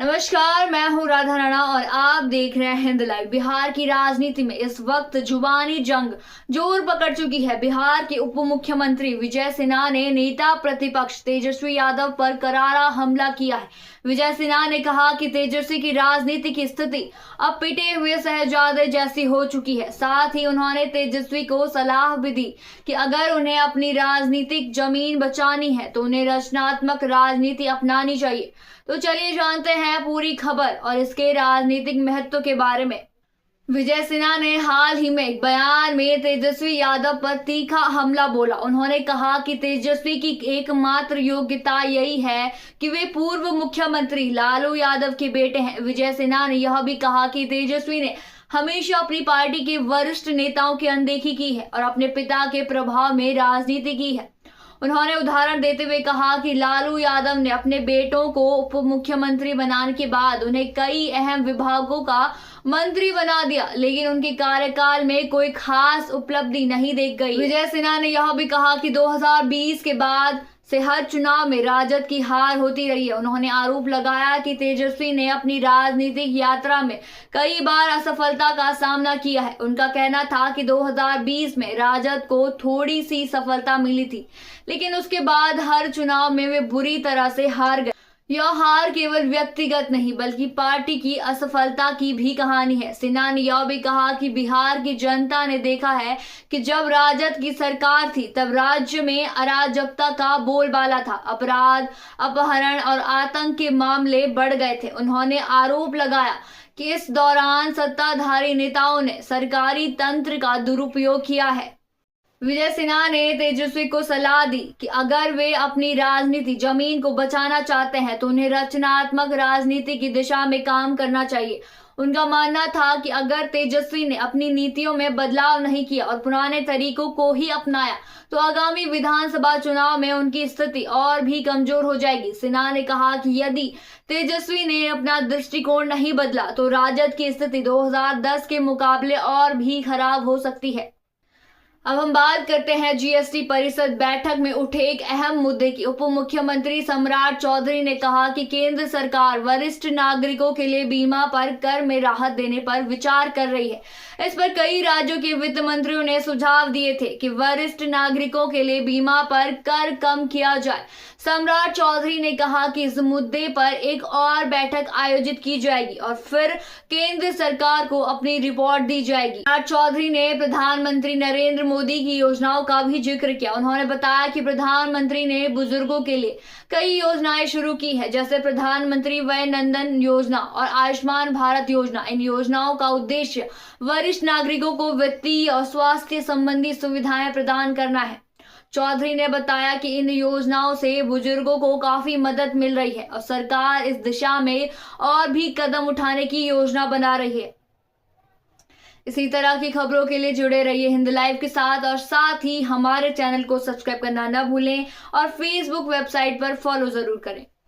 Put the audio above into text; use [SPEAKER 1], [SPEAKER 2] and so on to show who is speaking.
[SPEAKER 1] नमस्कार, मैं हूँ राधा राणा और आप देख रहे हैं हिंद लाइव। बिहार की राजनीति में इस वक्त जुबानी जंग जोर पकड़ चुकी है। बिहार के उप मुख्यमंत्री विजय सिन्हा ने नेता प्रतिपक्ष तेजस्वी यादव पर करारा हमला किया है। विजय सिन्हा ने कहा कि तेजस्वी की राजनीतिक स्थिति अब पिटे हुए शहजादे जैसी हो चुकी है। साथ ही उन्होंने तेजस्वी को सलाह भी दी कि अगर उन्हें अपनी राजनीतिक जमीन बचानी है तो उन्हें रचनात्मक राजनीति अपनानी चाहिए। तो चलिए जानते हैं पूरी खबर और इसके राजनीतिक महत्व के बारे में। विजय सिन्हा ने हाल ही में एक बयान में तेजस्वी यादव पर तीखा हमला बोला। उन्होंने कहा कि तेजस्वी की एकमात्र योग्यता यही है कि वे पूर्व मुख्यमंत्री लालू यादव के बेटे हैं। विजय सिन्हा ने यह भी कहा कि तेजस्वी ने हमेशा अपनी पार्टी के वरिष्ठ नेताओं की अनदेखी की है और अपने पिता के प्रभाव में राजनीति की है। उन्होंने उदाहरण देते हुए कहा कि लालू यादव ने अपने बेटों को उप मुख्यमंत्री बनाने के बाद उन्हें कई अहम विभागों का मंत्री बना दिया, लेकिन उनके कार्यकाल में कोई खास उपलब्धि नहीं देख गई। विजय सिन्हा ने यह भी कहा कि 2020 के बाद से हर चुनाव में राजद की हार होती रही है। उन्होंने आरोप लगाया कि तेजस्वी ने अपनी राजनीतिक यात्रा में कई बार असफलता का सामना किया है। उनका कहना था कि 2020 में राजद को थोड़ी सी सफलता मिली थी, लेकिन उसके बाद हर चुनाव में वे बुरी तरह से हार गए। यह हार केवल व्यक्तिगत नहीं बल्कि पार्टी की असफलता की भी कहानी है। सिन्हा ने यह भी कहा कि बिहार की जनता ने देखा है कि जब राजद की सरकार थी तब राज्य में अराजकता का बोलबाला था। अपराध, अपहरण और आतंक के मामले बढ़ गए थे। उन्होंने आरोप लगाया कि इस दौरान सत्ताधारी नेताओं ने सरकारी तंत्र का दुरुपयोग किया है। विजय सिन्हा ने तेजस्वी को सलाह दी कि अगर वे अपनी राजनीति जमीन को बचाना चाहते हैं तो उन्हें रचनात्मक राजनीति की दिशा में काम करना चाहिए। उनका मानना था कि अगर तेजस्वी ने अपनी नीतियों में बदलाव नहीं किया और पुराने तरीकों को ही अपनाया तो आगामी विधानसभा चुनाव में उनकी स्थिति और भी कमजोर हो जाएगी। सिन्हा ने कहा कि यदि तेजस्वी ने अपना दृष्टिकोण नहीं बदला तो राजद की स्थिति 2010 के मुकाबले और भी खराब हो सकती है। अब हम बात करते हैं जीएसटी परिषद बैठक में उठे एक अहम मुद्दे की। उप मुख्यमंत्री सम्राट चौधरी ने कहा कि केंद्र सरकार वरिष्ठ नागरिकों के लिए बीमा पर कर में राहत देने पर विचार कर रही है। इस पर कई राज्यों के वित्त मंत्रियों ने सुझाव दिए थे कि वरिष्ठ नागरिकों के लिए बीमा पर कर कम किया जाए। सम्राट चौधरी ने कहा कि इस मुद्दे पर एक और बैठक आयोजित की जाएगी और फिर केंद्र सरकार को अपनी रिपोर्ट दी जाएगी। सम्राट चौधरी ने प्रधानमंत्री नरेंद्र मोदी की योजनाओं का भी जिक्र किया। उन्होंने बताया कि प्रधानमंत्री ने बुजुर्गों के लिए कई योजनाएं शुरू की है, जैसे प्रधानमंत्री वय नंदन योजना और आयुष्मान भारत योजना। इन योजनाओं का उद्देश्य वरिष्ठ नागरिकों को वित्तीय और स्वास्थ्य संबंधी सुविधाएं प्रदान करना है। चौधरी ने बताया कि इन योजनाओं से बुजुर्गों को काफी मदद मिल रही है और सरकार इस दिशा में और भी कदम उठाने की योजना बना रही है। इसी तरह की खबरों के लिए जुड़े रहिए हिंद लाइव के साथ और साथ ही हमारे चैनल को सब्सक्राइब करना न भूलें और फेसबुक वेबसाइट पर फॉलो जरूर करें।